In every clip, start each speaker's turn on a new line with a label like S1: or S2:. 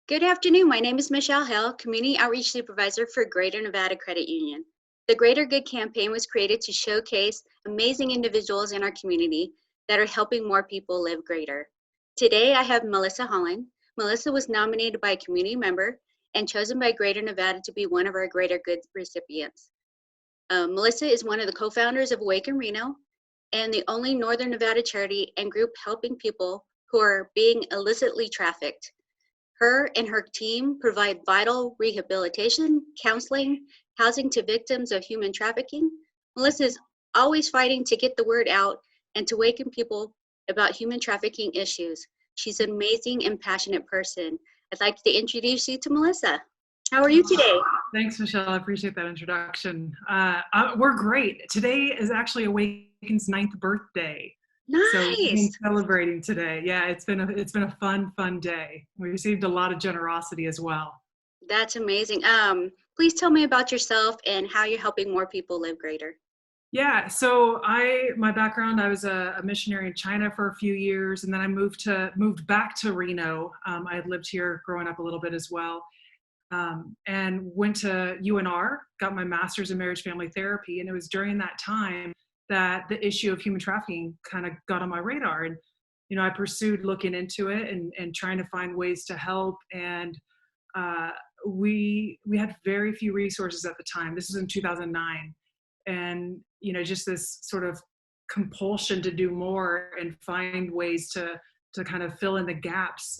S1: Good afternoon. My name is Michelle Hill, Community Outreach Supervisor for Greater Nevada Credit Union. The Greater Good campaign was created to showcase amazing individuals in our community that are helping more people live greater. Today, I have Melissa Holland. Melissa was nominated by a community member and chosen by Greater Nevada to be one of our Greater Good recipients. Melissa is one of the co-founders of Awaken, Reno, and the only Northern Nevada charity and group helping people who are being illicitly trafficked. Her and her team provide vital rehabilitation, counseling, housing to victims of human trafficking. Melissa is always fighting to get the word out and to awaken people about human trafficking issues. She's an amazing and passionate person. I'd like to introduce you to Melissa. How are you today?
S2: Thanks, Michelle. I appreciate that introduction. We're great. Today is actually Awaken's 9th birthday. So we've been
S1: Nice.
S2: celebrating today. Yeah, it's been a fun day. We received a lot of generosity as well.
S1: That's amazing. Please tell me about yourself and how you're helping more people live greater.
S2: Yeah, so my background, I was a missionary in China for a few years, and then I moved back to Reno. I had lived here growing up a little bit as well. And went to UNR, got my master's in marriage family therapy. And it was during that time that the issue of human trafficking kind of got on my radar. And, I pursued looking into it and trying to find ways to help. And we had very few resources at the time. This was in 2009. And, just this sort of compulsion to do more and find ways to kind of fill in the gaps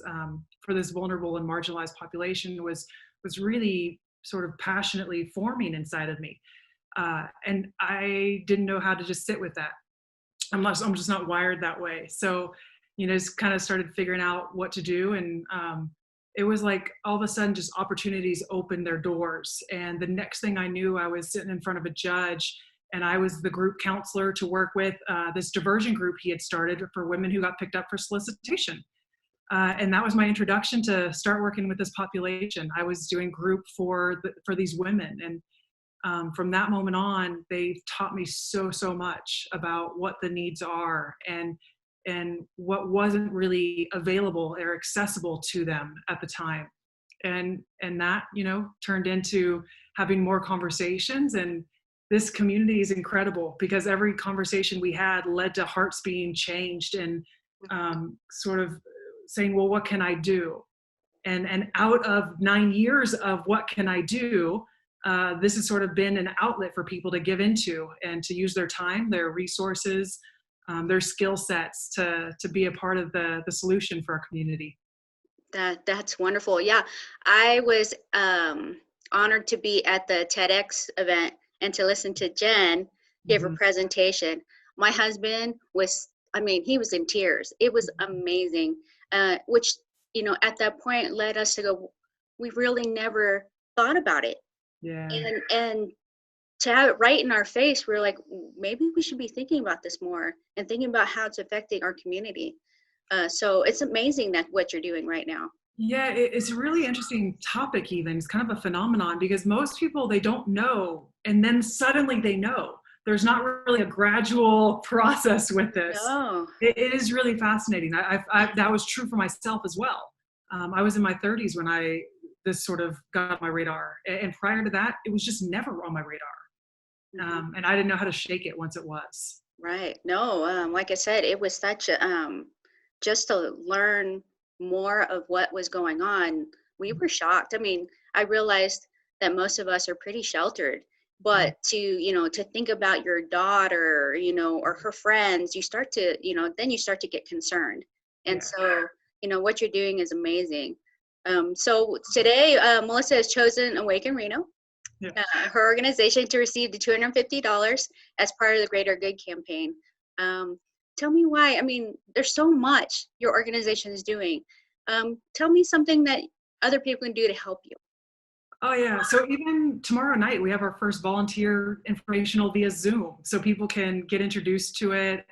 S2: for this vulnerable and marginalized population was really sort of passionately forming inside of me. And I didn't know how to just sit with that. I'm just not wired that way. So, just kind of started figuring out what to do. And it was like all of a sudden just opportunities opened their doors. And the next thing I knew, I was sitting in front of a judge, and I was the group counselor to work with this diversion group he had started for women who got picked up for solicitation. And that was my introduction to start working with this population. I was doing group for these women. And from that moment on, they taught me so much about what the needs are and what wasn't really available or accessible to them at the time. And that, turned into having more conversations. And this community is incredible because every conversation we had led to hearts being changed and sort of saying, well, what can I do? And out of 9 years of what can I do, this has sort of been an outlet for people to give into and to use their time, their resources, their skill sets to be a part of the solution for our community.
S1: That's wonderful. Yeah, I was honored to be at the TEDx event and to listen to Jen give her presentation. My husband was, he was in tears. It was amazing, which, at that point led us to go, we really never thought about it.
S2: Yeah.
S1: And to have it right in our face, we're like, maybe we should be thinking about this more and thinking about how it's affecting our community. So it's amazing that what you're doing right now.
S2: Yeah, it's a really interesting topic even. It's kind of a phenomenon because most people, they don't know, and then suddenly they know. There's not really a gradual process with this.
S1: No.
S2: It is really fascinating. That was true for myself as well. I was in my 30s when this sort of got on my radar. And prior to that, it was just never on my radar. And I didn't know how to shake it once it was.
S1: Right. No, like I said, it was such a, just to learn more of what was going on, we were shocked. I realized that most of us are pretty sheltered, but to think about your daughter, or her friends, you start to, then you start to get concerned. And so, what you're doing is amazing. So today, Melissa has chosen Awaken Reno, her organization, to receive the $250 as part of the Greater Good campaign. Tell me why. There's so much your organization is doing. Tell me something that other people can do to help you.
S2: Oh yeah, so even tomorrow night we have our first volunteer informational via Zoom, so people can get introduced to it.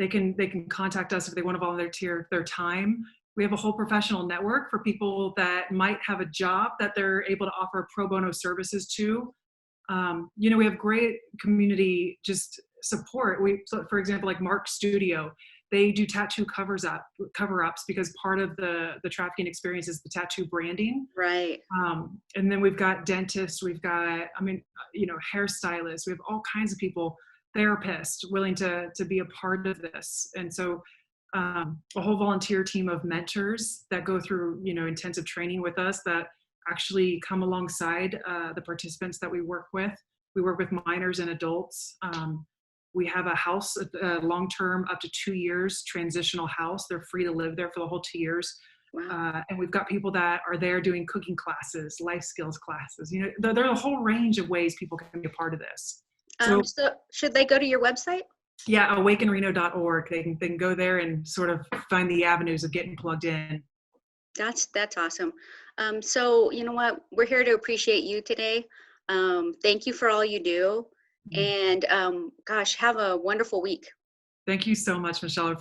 S2: They can contact us if they want to volunteer their time. We have a whole professional network for people that might have a job that they're able to offer pro bono services to. We have great community just support. So for example, like Mark's Studio, they do tattoo cover-ups because part of the trafficking experience is the tattoo branding.
S1: Right.
S2: And then we've got dentists, we've got, hairstylists, we have all kinds of people, therapists willing to be a part of this. And so a whole volunteer team of mentors that go through, intensive training with us that actually come alongside the participants that we work with. We work with minors and adults. We have a house, long-term, up to 2 years, transitional house. They're free to live there for the whole 2 years.
S1: Wow.
S2: And we've got people that are there doing cooking classes, life skills classes. There are a whole range of ways people can be a part of this. So
S1: should they go to your website?
S2: yeah, awakenreno.org. They can go there and sort of find the avenues of getting plugged in.
S1: That's awesome. So you know what? We're here to appreciate you today. Thank you for all you do. And gosh, have a wonderful week.
S2: Thank you so much, Michelle.